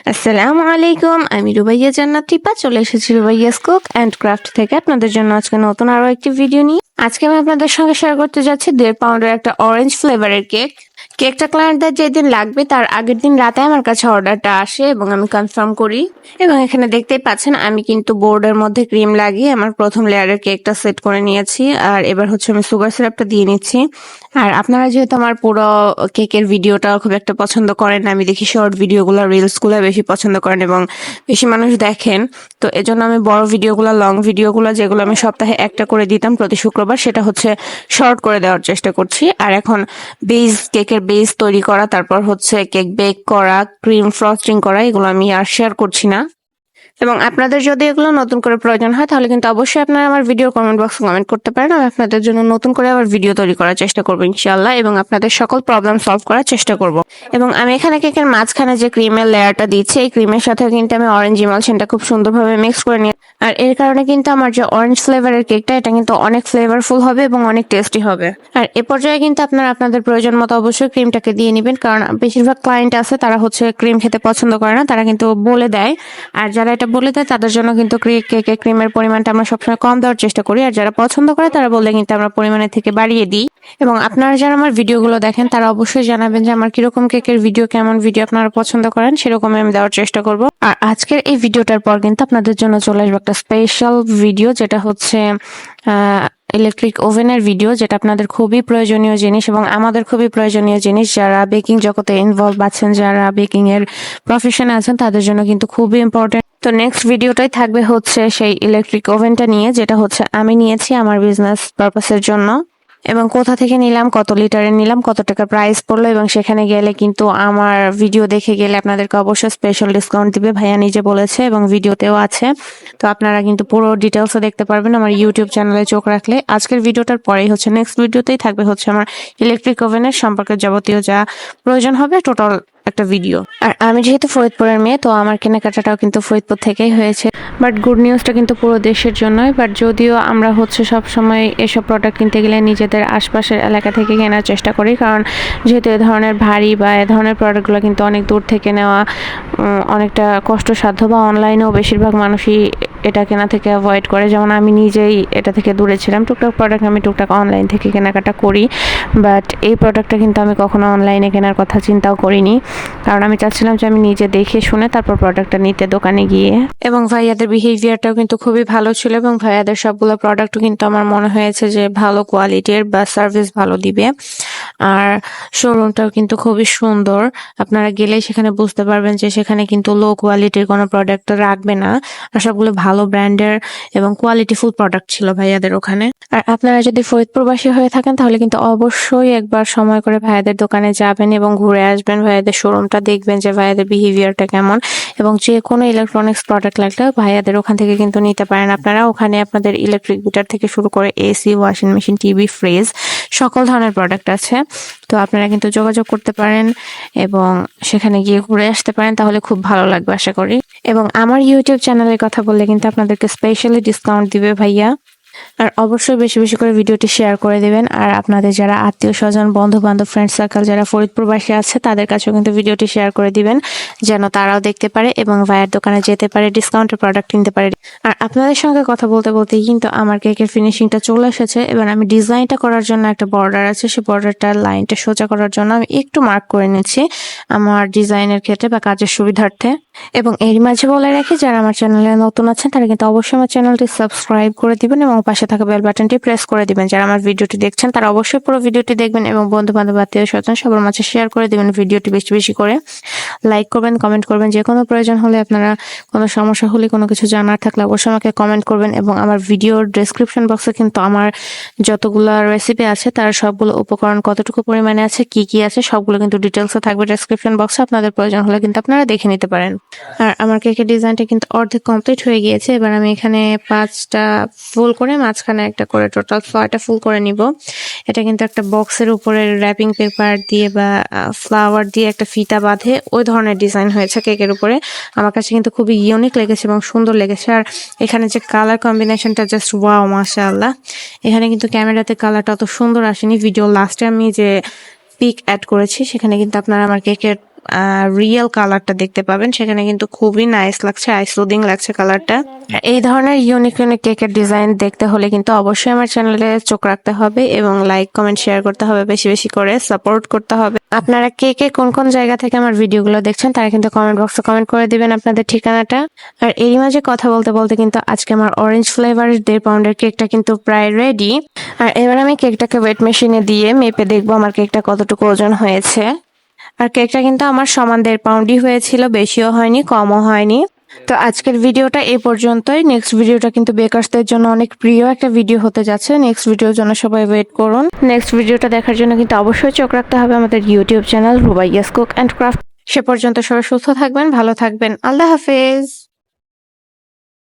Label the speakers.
Speaker 1: আসসালামু আলাইকুম, আমি রুবাইয়া জান্নাত টিপা চলে এসেছি রুবাইয়াস কুক অ্যান্ড ক্রাফট থেকে আপনাদের জন্য আজকে নতুন আরো একটি ভিডিও নিয়ে। আজকে আমি আপনাদের সঙ্গে শেয়ার করতে যাচ্ছি 1.5 পাউন্ডের একটা অরেঞ্জ ফ্লেভারের কেক। কেকটা ক্লায়েন্টদের যেদিন লাগবে তার আগের দিন রাতে আমার কাছে অর্ডারটা আসে এবং আমি কনফার্ম করি। এবং এখানে দেখতেই পাচ্ছেন আমি কিন্তু বোর্ডের মধ্যে ক্রিম লাগিয়ে আমার প্রথম লেয়ারের কেকটা সেট করে নিয়েছি, আর এবার হচ্ছে আমি সুগার সিরাপটা দিয়ে নিচ্ছি। আর আপনারা যেহেতু আমার পুরো কেকের ভিডিওটা খুব একটা পছন্দ করেন না, আমি দেখি শর্ট ভিডিওগুলো রিলসগুলো বেশি পছন্দ করেন এবং বেশি মানুষ দেখেন, তো এজন্য আমি বড় ভিডিওগুলো লং ভিডিওগুলো যেগুলো আমি সপ্তাহে একটা করে দিতাম প্রতি শুক্রবার, সেটা হচ্ছে শর্ট করে দেওয়ার চেষ্টা করছি। আর এখন কেকের বেস তৈরি করা, তারপর হচ্ছে কেক বেক করা, ক্রিম ফ্রস্টিং করা, এগুলো আমি আর শেয়ার করছি না। এবং আপনাদের যদি এগুলো নতুন করে প্রয়োজন হয় তাহলে কিন্তু অবশ্যই আপনারা আমার ভিডিও কমেন্ট বক্সে কমেন্ট করতে পারেন। আমি আপনাদের জন্য নতুন করে আবার ভিডিও তৈরি করার চেষ্টা করবো ইনশাআল্লাহ, এবং আপনাদের সকল প্রবলেম সলভ করার চেষ্টা করব। এবং আমি এখানে কেকের মাঝখানে যে ক্রিমের লেয়ারটা দিচ্ছি, এই ক্রিমের সাথে কিন্তু আমি অরেঞ্জ ইমালশনটা খুব সুন্দরভাবে মিক্স করে নিই। আর এর কারণে কিন্তু আমার যে অরেঞ্জ ফ্লেভারের কেকটা, এটা কিন্তু অনেক ফ্লেভারফুল হবে এবং অনেক টেস্টি হবে। আর এ পর্যায়ে কিন্তু আপনারা আপনাদের প্রয়োজন মতো অবশ্যই ক্রিমটাকে দিয়ে নেবেন, কারণ বেশিরভাগ ক্লায়েন্ট আছে তারা হচ্ছে ক্রিম খেতে পছন্দ করে না, তারা কিন্তু বলে দেয়। আর যারা এটা বলে দেয় তাদের জন্য কিন্তু কেকে ক্রিমের পরিমাণটা আমরা সবসময় কম দেওয়ার চেষ্টা করি, আর যারা পছন্দ করে তারা বললে কিন্তু আমরা পরিমাণের থেকে বাড়িয়ে দিই। এবং আপনারা যারা আমার ভিডিওগুলো দেখেন তারা অবশ্যই জানাবেন যে আমার কিরকম কেকের ভিডিও, কেমন ভিডিও আপনারা পছন্দ করেন, সেরকম আমি দেওয়ার চেষ্টা করব। আর আজকের এই ভিডিওটার পর কিন্তু আপনাদের জন্য চলে আসবে একটা স্পেশাল ভিডিও, যেটা হচ্ছে ইলেকট্রিক ওভেনের ভিডিও, যেটা আপনাদের খুবই প্রয়োজনীয় জিনিস এবং আমাদের খুবই প্রয়োজনীয় জিনিস। যারা বেকিং জগতে ইনভলভ আছেন, যারা বেকিং এর প্রফেশনে আছেন, তাদের জন্য কিন্তু খুবই ইম্পর্টেন্ট। তো নেক্সট ভিডিওটাই থাকবে হচ্ছে সেই ইলেকট্রিক ওভেনটা নিয়ে, যেটা হচ্ছে আমি নিয়েছি আমার বিজনেস পারপাসের জন্য, এবং কোথা থেকে নিলাম, কত লিটারের নিলাম, কত টাকা প্রাইস পড়লো, এবং সেখানে গেলে কিন্তু আমার ভিডিও দেখে গেলে আপনাদেরকে অবশ্যই স্পেশাল ডিসকাউন্ট দিবে, ভাইয়া নিজে বলেছে এবং ভিডিওতেও আছে। তো আপনারা কিন্তু পুরো ডিটেলসও দেখতে পারবেন আমার ইউটিউব চ্যানেলে চোখ রাখলে। আজকের ভিডিওটার পরেই হচ্ছে নেক্সট ভিডিওতেই থাকবে হচ্ছে আমার ইলেকট্রিক ওভেনের সম্পর্কে যাবতীয় যা প্রয়োজন হবে টোটাল একটা ভিডিও। আর আমি যেহেতু ফরিদপুরের মেয়ে, তো আমার কেনাকাটাটাও কিন্তু ফরিদপুর থেকেই হয়েছে। বাট গুড নিউজটা কিন্তু পুরো দেশের জন্যই। বাট যদিও আমরা হচ্ছে সব সময় এসব প্রোডাক্ট কিনতে গেলে নিজেদের আশপাশের এলাকা থেকে কেনার চেষ্টা করি, কারণ যেহেতু এ ধরনের ভারী বা এ ধরনের প্রোডাক্টগুলো কিন্তু অনেক দূর থেকে নেওয়া অনেকটা কষ্টসাধ্য, বা অনলাইনেও বেশিরভাগ মানুষই এটা কেনা থেকে অ্যাভয়েড করে। যেমন আমি নিজেই এটা থেকে দূরে ছিলাম। টুকটাক প্রোডাক্ট আমি টুকটাক অনলাইন থেকে কেনাকাটা করি, বাট এই প্রোডাক্টটা কিন্তু আমি কখনো অনলাইনে কেনার কথা চিন্তাও করিনি, কারণ আমি চাচ্ছিলাম যে আমি নিজে দেখে শুনে তারপর প্রোডাক্টটা নিতে দোকানে গিয়ে। এবং ভাইয়াদের বিহেভিয়ারটাও কিন্তু খুবই ভালো ছিল, এবং ভাইয়াদের সবগুলো প্রোডাক্টও কিন্তু আমার মনে হয়েছে যে ভালো কোয়ালিটির বা সার্ভিস ভালো দিবে। আর শোরুমটাও কিন্তু খুবই সুন্দর, আপনারা গেলেই সেখানে বুঝতে পারবেন যে সেখানে কিন্তু লো কোয়ালিটির কোনো প্রোডাক্ট রাখবে না, আর সবগুলো ভালো ব্র্যান্ডের এবং কোয়ালিটিফুল প্রোডাক্ট ছিল ভাইয়াদের ওখানে। আর আপনারা যদি ফরিদপুরবাসী হয়ে থাকেন তাহলে কিন্তু অবশ্যই একবার সময় করে ভাইয়াদের দোকানে যাবেন এবং ঘুরে আসবেন, ভাইয়াদের শোরুমটা দেখবেন যে ভাইয়াদের বিহেভিয়ারটা কেমন। এবং যে কোনো ইলেকট্রনিক্স প্রোডাক্ট লাগলে ভাইয়াদের ওখান থেকে কিন্তু নিতে পারেন আপনারা। ওখানে আপনাদের ইলেকট্রিক মিটার থেকে শুরু করে AC, washing machine, TV, fridge, সকল ধরনের প্রোডাক্ট আছে। তো আপনারা কিন্তু যোগাযোগ করতে পারেন এবং সেখানে গিয়ে ঘুরে আসতে পারেন, তাহলে খুব ভালো লাগবে আশা করি। এবং আমার ইউটিউব চ্যানেলের কথা বললে কিন্তু আপনাদেরকে স্পেশালি ডিসকাউন্ট দিবে ভাইয়া। আর অবশ্যই বেশি বেশি করে ভিডিওটি শেয়ার করে দিবেন। আর আপনাদের যারা আত্মীয় স্বজন, বন্ধু বান্ধব, ফ্রেন্ড সার্কেল যারা ফরিদপুরবাসী আছে তাদের কাছেও কিন্তু ভিডিওটি শেয়ার করে দিবেন, যেন তারাও দেখতে পারে এবং ভাইয়ের দোকানে যেতে পারে, ডিসকাউন্টের প্রোডাক্ট কিনতে পারে। আর আপনাদের সঙ্গে কথা বলতে বলতেই কিন্তু আমার কেকের ফিনিশিংটা চলে এসেছে। এবার আমি ডিজাইনটা করার জন্য একটা বর্ডার আছে, সেই বর্ডারটার লাইনটা সোজা করার জন্য আমি একটু মার্ক করে নিচ্ছি আমার ডিজাইনের ক্ষেত্রে বা কাজের সুবিধার্থে। এবং এর মাঝে বলে রাখি, যারা আমার চ্যানেলে নতুন আছেন তারা কিন্তু অবশ্যই আমার চ্যানেলটি সাবস্ক্রাইব করে দিবেন এবং পাশে থাকা বেল বাটনটি প্রেস করে দিবেন। যারা আমার ভিডিওটি দেখছেন তারা অবশ্যই পুরো ভিডিওটি দেখবেন এবং বন্ধু বান্ধব, আত্মীয় স্বজন সবার মাঝে শেয়ার করে দিবেন ভিডিওটি বেশি বেশি করে। লাইক করবেন, কমেন্ট করবেন, যে কোনো প্রয়োজন হলে, আপনারা কোনো সমস্যা হলে, কোনো কিছু জানার থাকলে অবশ্যই আমাকে কমেন্ট করবেন। এবং আমার ভিডিওর ডেসক্রিপশন বক্সে কিন্তু আমার যতগুলো রেসিপি আছে তার সবগুলো উপকরণ কতটুকু পরিমাণে আছে, কি কি আছে, সবগুলো কিন্তু ডিটেলসে থাকবে ডেসক্রিপশন বক্সে। আপনাদের প্রয়োজন হলে কিন্তু আপনারা দেখে নিতে পারেন। আর আমার কেকের ডিজাইনটা কিন্তু অর্ধেক কমপ্লিট হয়ে গিয়েছে। এবার আমি এখানে 5টা ফুল করে, মাঝখানে একটা করে, টোটাল 6টা ফুল করে নিব। এটা কিন্তু একটা বক্সের উপরে র্যাপিং পেপার দিয়ে বা ফ্লাওয়ার দিয়ে একটা ফিতা বাঁধে ওই ধরনের ডিজাইন হয়েছে কেকের উপরে। আমার কাছে কিন্তু খুবই ইউনিক লেগেছে এবং সুন্দর লেগেছে। আর এখানে যে কালার কম্বিনেশনটা জাস্ট ওয়াও, মাশাআল্লাহ। এখানে কিন্তু ক্যামেরাতে কালারটা অত সুন্দর আসেনি, ভিডিও লাস্টে আমি যে পিক অ্যাড করেছি সেখানে কিন্তু আপনারা আমার কেকের রিয়েল কালারটা দেখতে পাবেন। সেখানে কিন্তু খুবই নাইস লাগছে, আই সুদিং লাগছে কালারটা। এই ধরনের ইউনিক ইউনিক কেকের ডিজাইন দেখতে হলে কিন্তু অবশ্যই আমার চ্যানেলে চোখ রাখতে হবে এবং লাইক কমেন্ট শেয়ার করতে হবে, বেশি বেশি করে সাপোর্ট করতে হবে। আপনারা কে কে কোন কোন জায়গা থেকে আমার ভিডিওগুলো দেখছেন তারা কিন্তু কমেন্ট বক্সে কমেন্ট করে দিবেন আপনাদের ঠিকানাটা। আর এরই মাঝে কথা বলতে বলতে কিন্তু আজকে আমার অরেঞ্জ ফ্লেভারের 1.5 পাউন্ডের কেকটা কিন্তু প্রায় রেডি। আর এবার আমি কেকটাকে ওয়েট মেশিনে দিয়ে মেপে দেখবো আমার কেকটা কতটুকু ওজন হয়েছে। আর কেকটা কিন্তু আমার সমান 1.5 পাউন্ডই হয়েছিল, বেশিও হয়নি কমও হয়নি। তো আজকের ভিডিওটা এই পর্যন্তই। নেক্সট ভিডিওটা কিন্তু বেকারসদের জন্য অনেক প্রিয় একটা ভিডিও হতে যাচ্ছে। নেক্সট ভিডিওর জন্য সবাই ওয়েট করুন। নেক্সট ভিডিওটা দেখার জন্য কিন্তু অবশ্যই চোখ রাখতে হবে আমাদের YouTube channel Rubaiya's cook and craft. সে পর্যন্ত সবাই সুস্থ থাকবেন, ভালো থাকবেন। আল্লাহ হাফেজ।